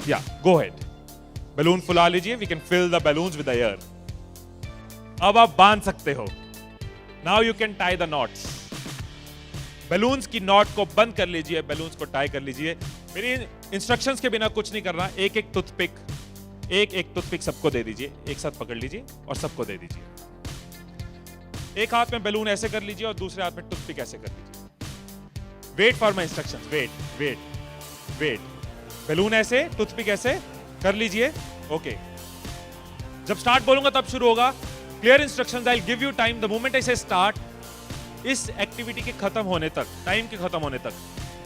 या गो head, balloon फुला लीजिए, we can fill the balloons with air. अब आप बांध सकते हो। Now you can tie the knots. Balloons की नॉट को बंद कर लीजिए, बैलून्स को टाई कर लीजिए। मेरी इंस्ट्रक्शंस के बिना कुछ नहीं करना। एक एक टूथपिक सबको दे दीजिए, एक साथ पकड़ लीजिए और सबको दे दीजिए। एक हाथ में बैलून ऐसे कर लीजिए और दूसरे हाथ में टूथपिक ऐसे कर लीजिए। Wait for my instructions, wait. Balloon ऐसे, टूथपिक ऐसे कर लीजिए। ओके, जब स्टार्ट बोलूंगा तब शुरू होगा। Clear instructions, I will give you time the moment I से स्टार्ट। इस एक्टिविटी के खत्म होने तक, टाइम के खत्म होने तक,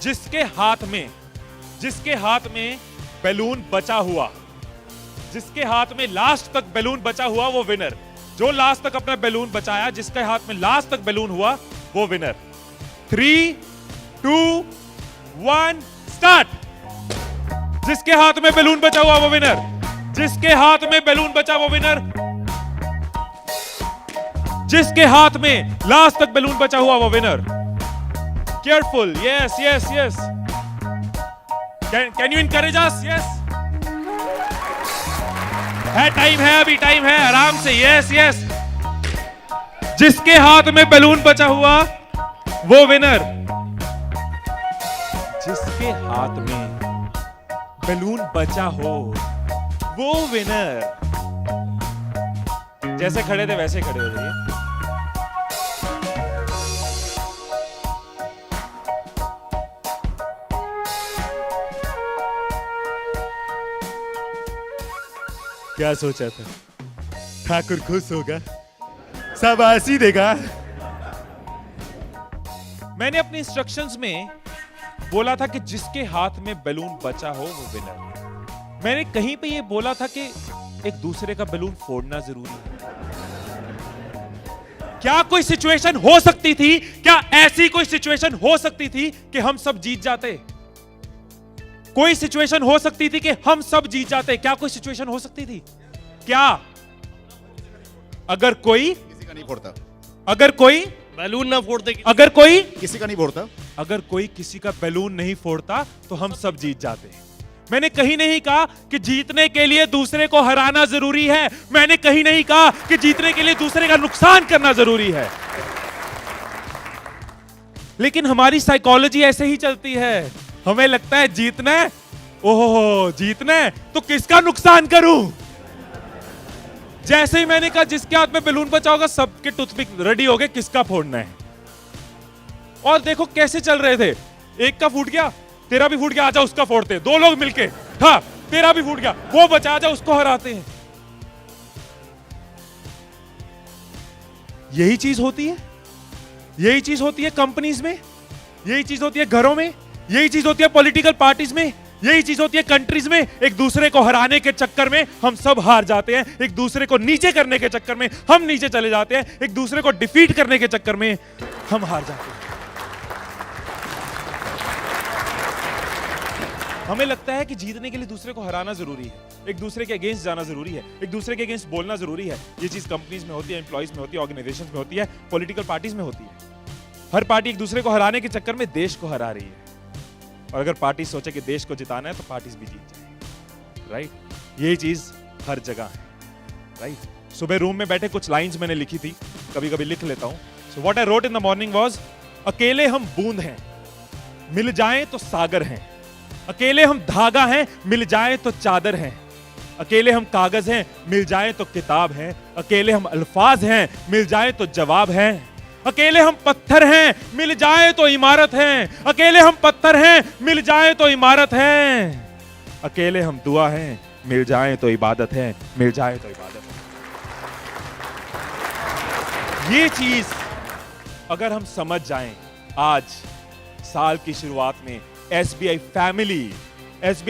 जिसके हाथ में बैलून बचा हुआ, जिसके हाथ में लास्ट तक बैलून बचा हुआ वो विनर। जो लास्ट तक अपना बैलून बचाया, जिसके हाथ में लास्ट तक बैलून हुआ वो विनर। 3, 2, 1 स्टार्ट। जिसके हाथ में बैलून बचा हुआ वो विनर, जिसके हाथ में बैलून बचा वो विनर, जिसके हाथ में लास्ट तक बैलून बचा हुआ वो winner. Careful, yes. Can you encourage us? Yes, है, टाइम है, अभी टाइम है, आराम से। यस। जिसके हाथ में बैलून बचा हुआ वो विनर, जिसके हाथ में बैलून बचा हो वो विनर। जैसे खड़े थे वैसे खड़े हो जाइए। क्या सोचा था? ठाकुर खुश होगा, शाबाशी देगा। मैंने अपनी इंस्ट्रक्शंस में बोला था कि जिसके हाथ में बैलून बचा हो वो विनर। मैंने कहीं पे ये बोला था कि एक दूसरे का बैलून फोड़ना जरूरी है। क्या कोई सिचुएशन हो सकती थी, क्या ऐसी कोई सिचुएशन हो सकती थी कि हम सब जीत जाते? कोई सिचुएशन हो सकती थी कि हम सब जीत जाते? क्या कोई सिचुएशन हो सकती थी? क्या? अगर कोई किसी का नहीं फोड़ता, अगर कोई बैलून ना फोड़ते, अगर कोई किसी का नहीं फोड़ता, अगर कोई किसी का बैलून नहीं फोड़ता तो हम सब जीत जाते। मैंने कहीं नहीं कहा कि जीतने के लिए दूसरे को हराना जरूरी है। मैंने कहीं नहीं कहा कि जीतने के लिए दूसरे का नुकसान करना जरूरी है। लेकिन हमारी साइकोलॉजी ऐसे ही चलती है। हमें लगता है जीतना है, ओहो जीतना है तो किसका नुकसान करूं। जैसे ही मैंने कहा जिसके हाथ में बैलून बचा होगा, सबके टूथपिक रेडी हो गए, किसका फोड़ना है। और देखो कैसे चल रहे थे। एक का फूट गया, तेरा भी फूट गया, आजा उसका फोड़ते। दो लोग मिलके, हाँ तेरा भी फूट गया, वो बचा, आजा उसको हराते हैं। यही चीज होती है, यही चीज होती है कंपनीज में, यही चीज होती है घरों में, यही चीज होती है पॉलिटिकल पार्टीज में, यही चीज होती है कंट्रीज में। एक दूसरे को हराने के चक्कर में हम सब हार जाते हैं। एक दूसरे को नीचे करने के चक्कर में हम नीचे चले जाते हैं। एक दूसरे को डिफीट करने के चक्कर में हम हार जाते हैं। हमें लगता है कि जीतने के लिए दूसरे को हराना जरूरी है, एक दूसरे के अगेंस्ट जाना जरूरी है, एक दूसरे के अगेंस्ट बोलना जरूरी है। ये चीज कंपनीज में होती है, एम्प्लॉइज में होती है, ऑर्गेनाइजेशंस में होती है, पॉलिटिकल पार्टीज में होती है। हर पार्टी एक दूसरे को हराने के चक्कर में देश को हरा रही है। और अगर पार्टी सोचे कि देश को जिताना है तो पार्टीज भी जीत जाएंगी, राइट। यही चीज हर जगह है, राइट। सुबह रूम में बैठे कुछ लाइंस मैंने लिखी थी, कभी कभी लिख लेता हूं। So what I wrote in the morning was, अकेले हम बूंद हैं, मिल जाएं तो सागर हैं। अकेले हम धागा हैं, मिल जाएं तो चादर हैं। अकेले हम कागज हैं, मिल जाएं तो किताब हैं। अकेले हम अल्फाज हैं, मिल जाएं तो जवाब हैं। अकेले हम पत्थर हैं, मिल जाए तो इमारत है। अकेले हम पत्थर हैं, मिल जाए तो इमारत है। अकेले हम दुआ हैं, मिल जाए तो इबादत है, मिल जाए तो इबादत है। ये चीज अगर हम समझ जाएं आज साल की शुरुआत में, एसबीआई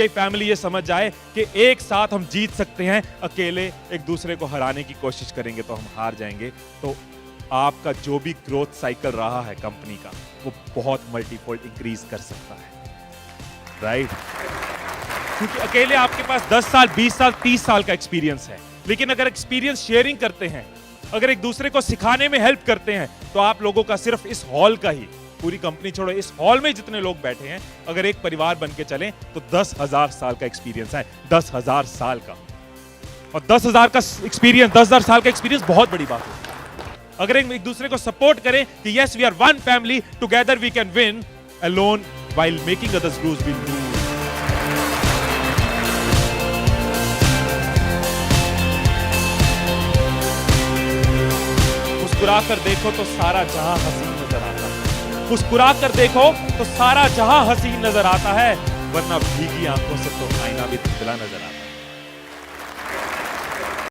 फैमिली ये समझ जाए कि एक साथ हम जीत सकते हैं, अकेले एक दूसरे को हराने की कोशिश करेंगे तो हम हार जाएंगे। तो आपका जो भी ग्रोथ साइकिल रहा है कंपनी का, वो बहुत मल्टीफोल्ड इंक्रीज कर सकता है, राइट। क्योंकि अकेले आपके पास 10 साल, 20 साल, 30 साल का एक्सपीरियंस है। लेकिन अगर एक्सपीरियंस शेयरिंग करते हैं, अगर एक दूसरे को सिखाने में हेल्प करते हैं, तो आप लोगों का सिर्फ इस हॉल का ही पूरी कंपनी छोड़ो, इस हॉल में जितने लोग बैठे हैं, अगर एक परिवार बन के चलें तो 10,000 साल का एक्सपीरियंस है, 10,000 साल का। और 10,000 का एक्सपीरियंस, 10,000 साल का एक्सपीरियंस बहुत बड़ी बात है। अगर एक दूसरे को सपोर्ट करें कि yes we are one family, together we can win, alone while making others lose we lose. मुस्कुरा कर देखो तो सारा जहां हसीन नजर आता है, मुस्कुरा कर देखो तो सारा जहां हसीन नजर आता है, वरना भीगी आंखों से तो आईना भी धुंधला नजर आता है।